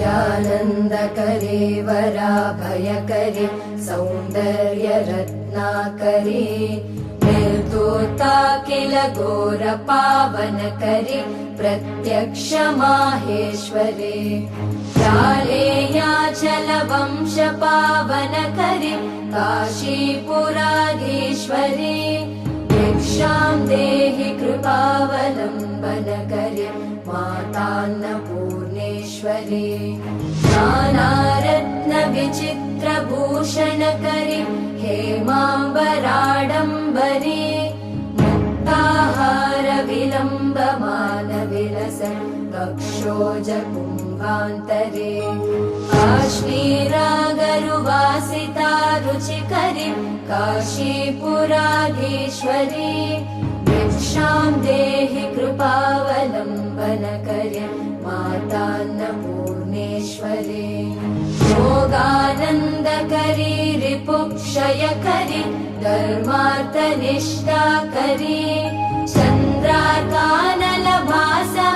नित्यानन्दकरे वराभयकरे सौन्दर्यरत्नाकरे निर्दोता किल घोरपावनकरे प्रत्यक्ष माहेश्वरे प्रालेयाचलवंशपावनकरे काशीपुराधीश्वरे भिक्षां देहि कृपावलम्बनकरे मातान्नपूर्णेश्वरे नानारत्नविचित्रभूषणकरे हेमाम्बराडम्बरे मुक्ताहारविलम्बमानविलसन् कक्षोजकुम्भान्तरे काश्मीरागरुवासिता रुचिकरे काशीपुराधीश्वरे भिक्षां देहि कृपावलम्बनकरे मातान्नपूर्णेश्वरे योगानन्दकरे रिपुक्षयकरे धर्मार्थनिष्ठाकरे चन्द्रार्कानलभासा